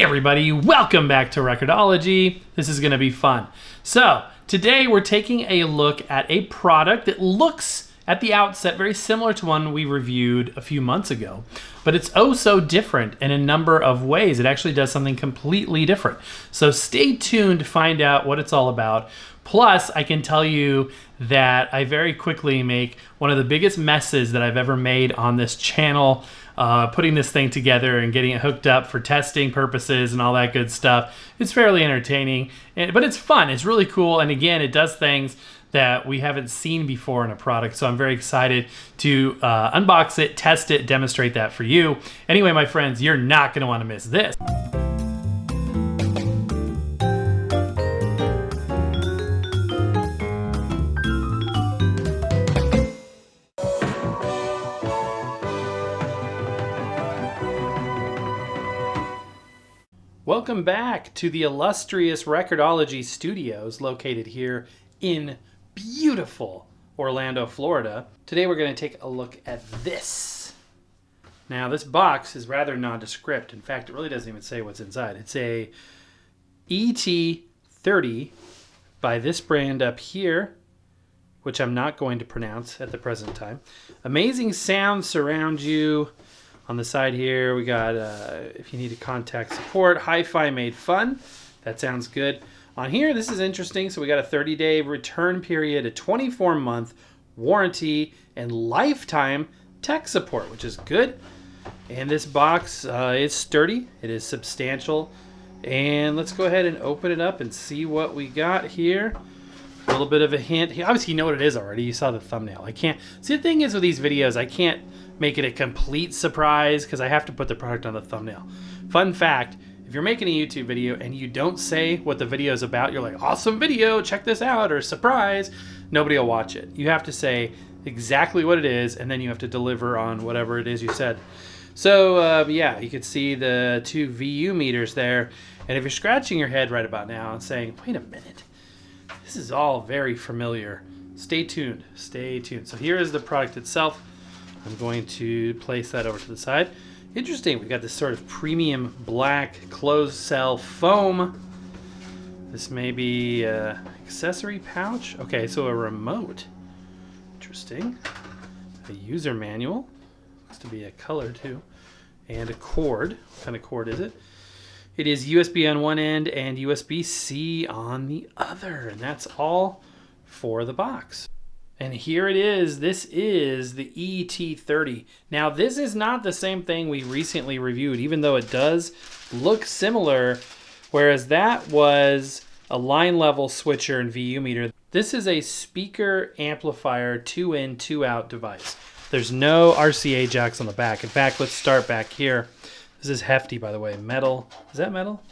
Hey everybody, welcome back to Record-ology. This is going to be fun. So today we're taking a look at a product that looks at the outset very similar to one we reviewed a few months ago, but it's oh so different in a number of ways. It actually does something completely different. So stay tuned to find out what it's all about. Plus, I can tell you that I very quickly make one of the biggest messes that I've ever made on this channel, putting this thing together and getting it hooked up for testing purposes and all that good stuff. It's fairly entertaining, but it's fun. It's really cool. And again, it does things that we haven't seen before in a product. So I'm very excited to unbox it, test it, demonstrate that for you. Anyway, my friends, you're not going to want to miss this. Welcome back to the illustrious Record-ology studios located here in beautiful Orlando, Florida. Today we're going to take a look at this. Now this box is rather nondescript. In fact, it really doesn't even say what's inside. It's a ET30 by this brand up here, which I'm not going to pronounce at the present time. Amazing sound surrounds you. On the side here, we got, if you need to contact support, hi-fi made fun. That sounds good. On here, this is interesting. So we got a 30-day return period, a 24-month warranty, and lifetime tech support, which is good. And this box is sturdy. It is substantial. And let's go ahead and open it up and see what we got here. A little bit of a hint. Obviously, you know what it is already. You saw the thumbnail. I can't. See, the thing is with these videos, I can't make it a complete surprise because I have to put the product on the thumbnail. Fun fact, if you're making a YouTube video and you don't say what the video is about, you're like, awesome video, check this out, or surprise, nobody will watch it. You have to say exactly what it is, and then you have to deliver on whatever it is you said. So yeah, you can see the two VU meters there. And if you're scratching your head right about now and saying, wait a minute, this is all very familiar, stay tuned, stay tuned. So here is the product itself. I'm going to place that over to the side. Interesting, we got this sort of premium black closed cell foam. This may be an accessory pouch. Okay, so a remote. Interesting. A user manual. Looks to be a color too. And a cord. What kind of cord is it? It is USB on one end and USB-C on the other. And that's all for the box. And here it is. This is the ET30. Now, this is not the same thing we recently reviewed, even though it does look similar, whereas that was a line level switcher and VU meter. This is a speaker amplifier 2-in, 2-out device. There's no RCA jacks on the back. In fact, let's start back here. This is hefty, by the way. Metal. Is that metal?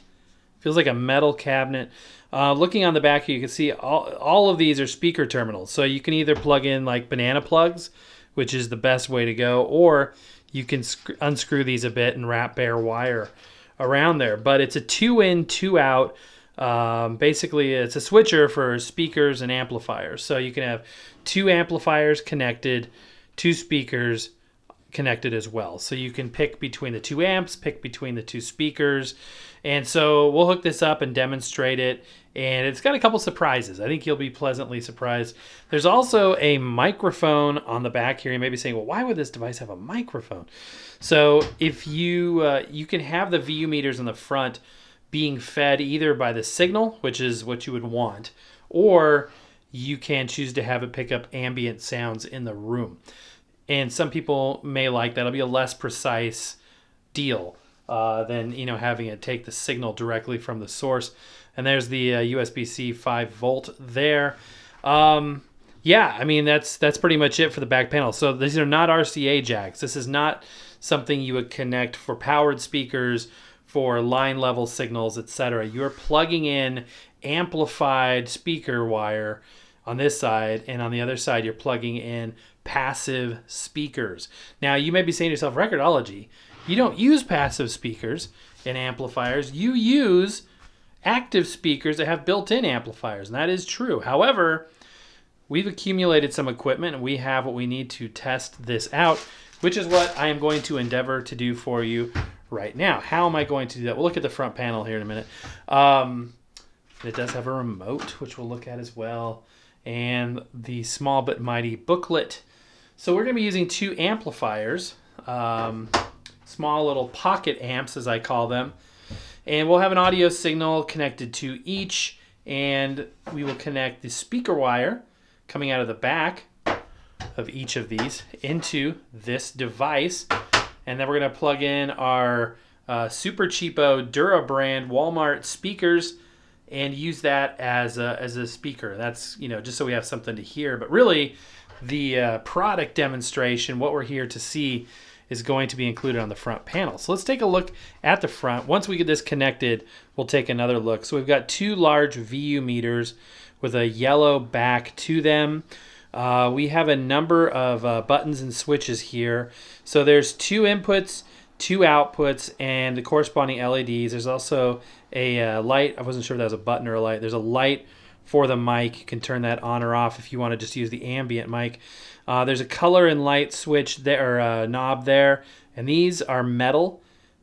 Feels like a metal cabinet. Looking on the back here, you can see all of these are speaker terminals. So you can either plug in like banana plugs, which is the best way to go, or you can unscrew these a bit and wrap bare wire around there. But it's a 2-in, 2-out. Basically, it's a switcher for speakers and amplifiers. So you can have two amplifiers connected, two speakers connected as well. So you can pick between the two amps, pick between the two speakers. And so we'll hook this up and demonstrate it. And it's got a couple surprises. I think you'll be pleasantly surprised. There's also a microphone on the back here. You may be saying, well, why would this device have a microphone? So if you can have the VU meters in the front being fed either by the signal, which is what you would want, or you can choose to have it pick up ambient sounds in the room. And some people may like that. It'll be a less precise deal than having it take the signal directly from the source. And there's the USB-C 5-volt there. Yeah, I mean that's pretty much it for the back panel. So these are not RCA jacks. This is not something you would connect for powered speakers, for line level signals, etc. You're plugging in amplified speaker wire on this side, and on the other side you're plugging in passive speakers. Now you may be saying to yourself, Record-ology, you don't use passive speakers and amplifiers. You use active speakers that have built-in amplifiers, and that is true. However, we've accumulated some equipment and we have what we need to test this out, which is what I am going to endeavor to do for you right now. How am I going to do that? We'll look at the front panel here in a minute. It does have a remote, which we'll look at as well, and the small but mighty booklet. So we're going to be using two amplifiers, small little pocket amps as I call them, and we'll have an audio signal connected to each, and we will connect the speaker wire coming out of the back of each of these into this device, and then we're going to plug in our super cheapo Dura brand Walmart speakers and use that as a speaker. That's, just so we have something to hear. But really, the product demonstration, what we're here to see, is going to be included on the front panel. So let's take a look at the front. Once we get this connected, we'll take another look. So we've got two large VU meters with a yellow back to them. We have a number of buttons and switches here. So there's two inputs, two outputs, and the corresponding LEDs. There's also a light. I wasn't sure if that was a button or a light. There's a light for the mic. You can turn that on or off if you want to just use the ambient mic. There's a color and light switch there, or knob there, and these are metal,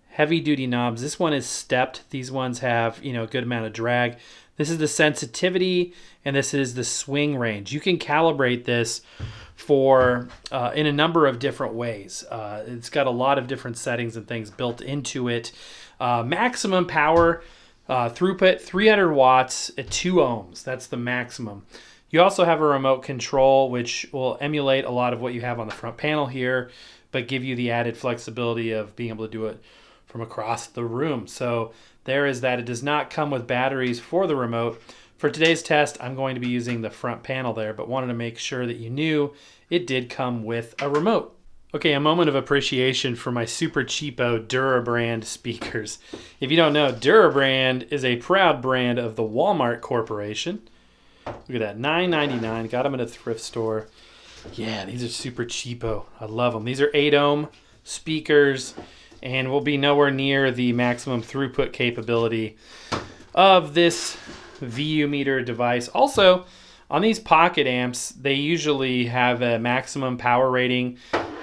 heavy-duty knobs. This one is stepped. These ones have a good amount of drag. This is the sensitivity, and this is the swing range. You can calibrate this for in a number of different ways. It's got a lot of different settings and things built into it. Maximum power throughput, 300 watts at 2 ohms. That's the maximum. You also have a remote control, which will emulate a lot of what you have on the front panel here, but give you the added flexibility of being able to do it from across the room. So there is that. It does not come with batteries for the remote. For today's test, I'm going to be using the front panel there, but wanted to make sure that you knew it did come with a remote. Okay, a moment of appreciation for my super cheapo Dura brand speakers. If you don't know, Dura brand is a proud brand of the Walmart Corporation. Look at that, $9.99. Got them at a thrift store. Yeah, these are super cheapo. I love them. These are 8 ohm speakers, and will be nowhere near the maximum throughput capability of this VU meter device. Also, on these pocket amps, they usually have a maximum power rating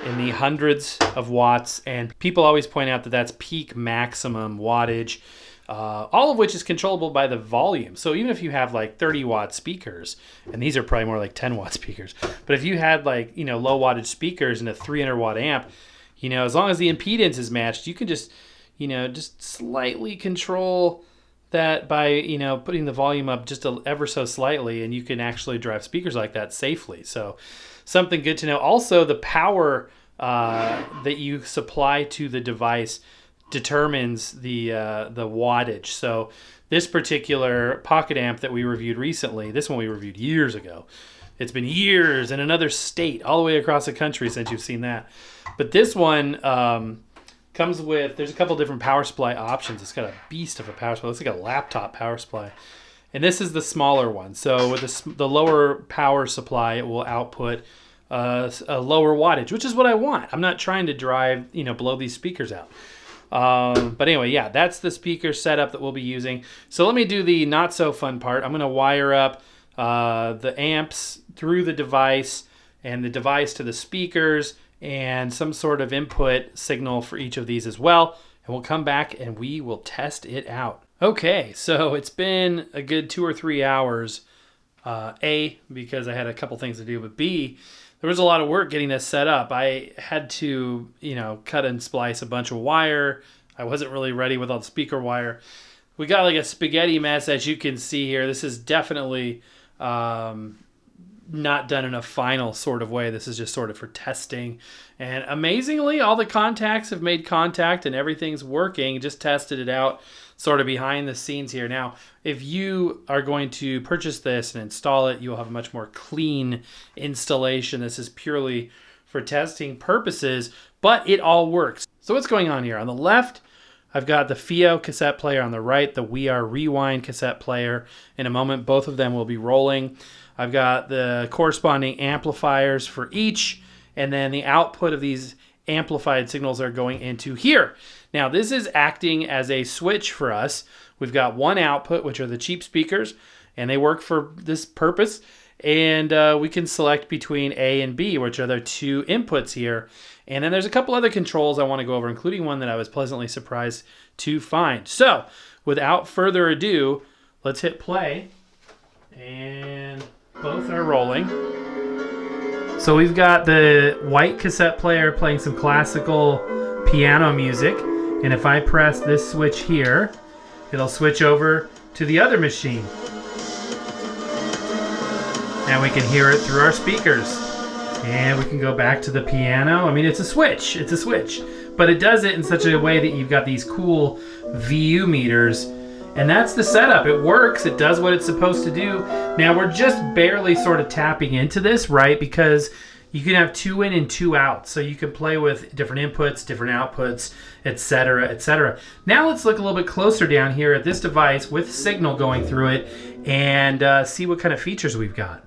in the hundreds of watts, and people always point out that that's peak maximum wattage, all of which is controllable by the volume. So even if you have like 30 watt speakers, and these are probably more like 10 watt speakers, but if you had like low wattage speakers and a 300 watt amp, as long as the impedance is matched, you can just slightly control that by putting the volume up just ever so slightly, and you can actually drive speakers like that safely. So something good to know. Also, the power that you supply to the device determines the wattage. So this particular pocket amp that we reviewed recently, this one we reviewed years ago. It's been years in another state, all the way across the country since you've seen that. But this one comes with, there's a couple different power supply options. It's got a beast of a power supply. It looks like a laptop power supply. And this is the smaller one. So with the lower power supply, it will output a lower wattage, which is what I want. I'm not trying to drive, blow these speakers out. But anyway, yeah, that's the speaker setup that we'll be using. So let me do the not so fun part. I'm going to wire up the amps through the device, and the device to the speakers, and some sort of input signal for each of these as well. And we'll come back and we will test it out. Okay, so it's been a good 2 or 3 hours. A, because I had a couple things to do, but B, there was a lot of work getting this set up. I had to, cut and splice a bunch of wire. I wasn't really ready with all the speaker wire. We got like a spaghetti mess, as you can see here. This is definitely not done in a final sort of way. This is just sort of for testing. And amazingly, all the contacts have made contact and everything's working. Just tested it out sort of behind the scenes here. Now, if you are going to purchase this and install it, you'll have a much more clean installation. This is purely for testing purposes, but it all works. So what's going on here? On the left, I've got the FIO cassette player. On the right, the We Are Rewind cassette player. In a moment, both of them will be rolling. I've got the corresponding amplifiers for each, and then the output of these amplified signals are going into here. Now, this is acting as a switch for us. We've got one output, which are the cheap speakers, and they work for this purpose. And we can select between A and B, which are the two inputs here. And then there's a couple other controls I want to go over, including one that I was pleasantly surprised to find. So without further ado, let's hit play. And both are rolling. So we've got the white cassette player playing some classical piano music. And if I press this switch here, it'll switch over to the other machine. And we can hear it through our speakers. And we can go back to the piano. I mean, it's a switch. It's a switch. But it does it in such a way that you've got these cool VU meters. And that's the setup. It works. It does what it's supposed to do. Now, we're just barely sort of tapping into this, right? Because you can have 2 in and 2 out. So you can play with different inputs, different outputs, etc., etc. Now let's look a little bit closer down here at this device with signal going through it and see what kind of features we've got.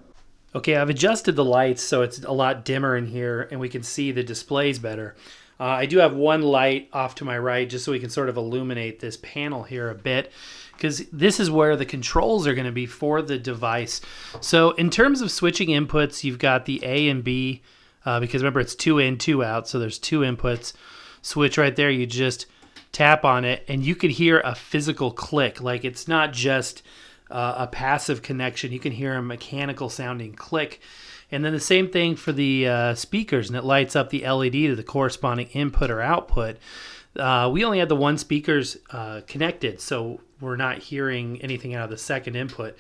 Okay, I've adjusted the lights so it's a lot dimmer in here and we can see the displays better. I do have one light off to my right just so we can sort of illuminate this panel here a bit, because this is where the controls are going to be for the device. So in terms of switching inputs, you've got the A and B, because remember it's 2 in, 2 out, so there's 2 inputs. Switch right there, you just tap on it and you could hear a physical click. Like it's not just a passive connection. You can hear a mechanical sounding click. And then the same thing for the speakers, and it lights up the LED to the corresponding input or output. We only had the one speakers connected, so we're not hearing anything out of the second input.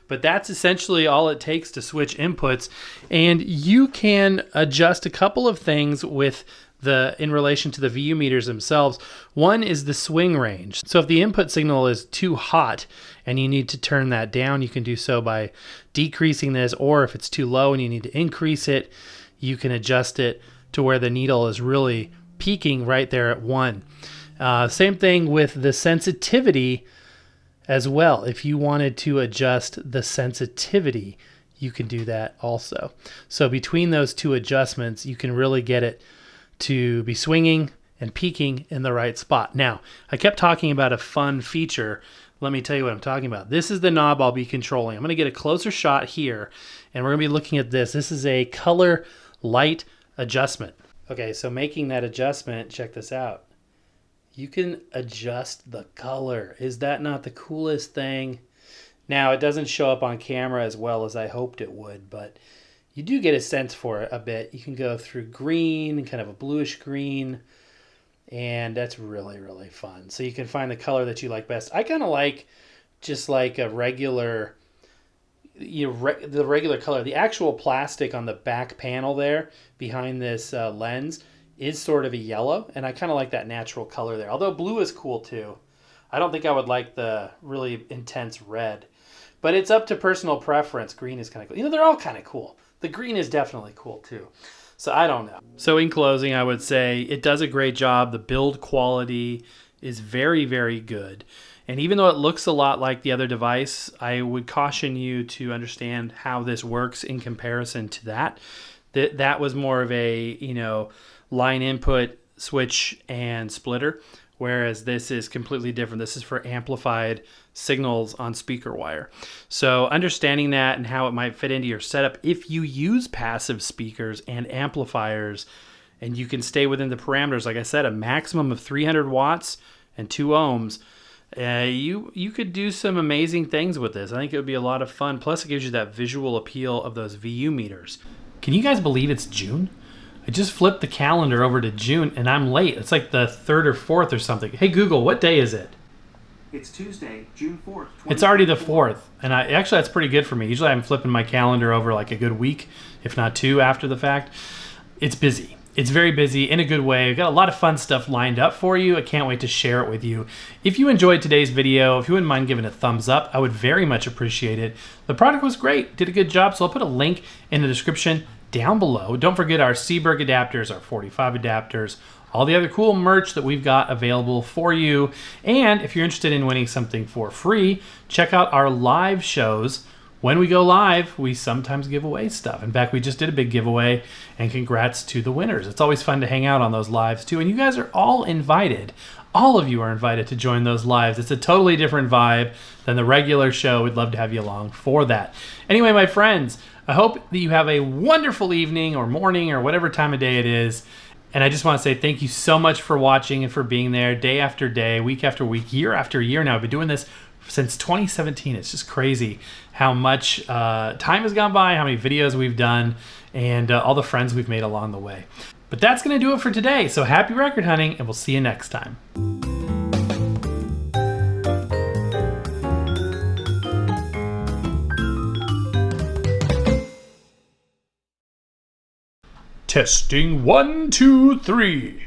But that's essentially all it takes to switch inputs. And you can adjust a couple of things with in relation to the VU meters themselves. One is the swing range. So if the input signal is too hot and you need to turn that down, you can do so by decreasing this, or if it's too low and you need to increase it, you can adjust it to where the needle is really peaking right there at 1. Same thing with the sensitivity as well. If you wanted to adjust the sensitivity, you can do that also. So between those two adjustments, you can really get it to be swinging and peaking in the right spot. Now, I kept talking about a fun feature. Let me tell you what I'm talking about. This is the knob I'll be controlling. I'm going to get a closer shot here, and we're going to be looking at this. This is a color light adjustment. Okay, so making that adjustment, check this out. You can adjust the color. Is that not the coolest thing? Now, it doesn't show up on camera as well as I hoped it would, but you do get a sense for it a bit. You can go through green, kind of a bluish green, and that's really, really fun. So you can find the color that you like best. I kind of like just like a regular, the regular color. The actual plastic on the back panel there behind this lens is sort of a yellow, and I kind of like that natural color there. Although blue is cool too. I don't think I would like the really intense red, but it's up to personal preference. Green is kind of cool. You know, they're all kind of cool. The green is definitely cool too. So I don't know. So in closing, I would say it does a great job. The build quality is very, very good. And even though it looks a lot like the other device, I would caution you to understand how this works in comparison to that. That was more of a, line input, switch, and splitter, whereas this is completely different. This is for amplified signals on speaker wire. So understanding that and how it might fit into your setup, if you use passive speakers and amplifiers, and you can stay within the parameters, like I said, a maximum of 300 watts and 2 ohms, you could do some amazing things with this. I think it would be a lot of fun. Plus, it gives you that visual appeal of those VU meters. Can you guys believe it's June? I just flipped the calendar over to June, and I'm late. It's like the 3rd or 4th or something. Hey, Google, what day is it? It's Tuesday, June 4th. It's already the 4th, and actually that's pretty good for me. Usually I'm flipping my calendar over like a good week, if not 2 after the fact. It's busy. It's very busy in a good way. I've got a lot of fun stuff lined up for you. I can't wait to share it with you. If you enjoyed today's video, if you wouldn't mind giving a thumbs up, I would very much appreciate it. The product was great. Did a good job, so I'll put a link in the description down below. Don't forget our Seberg adapters, our 45 adapters, all the other cool merch that we've got available for you. And if you're interested in winning something for free, check out our live shows. When we go live, we sometimes give away stuff. In fact, we just did a big giveaway, and congrats to the winners. It's always fun to hang out on those lives too, and you guys are all invited. All of you are invited to join those lives. It's a totally different vibe than the regular show. We'd love to have you along for that. Anyway, my friends, I hope that you have a wonderful evening or morning or whatever time of day it is. And I just want to say thank you so much for watching and for being there day after day, week after week, year after year now. I've been doing this since 2017. It's just crazy how much time has gone by, how many videos we've done, and all the friends we've made along the way. But that's going to do it for today. So happy record hunting, and we'll see you next time. Testing 1, 2, 3.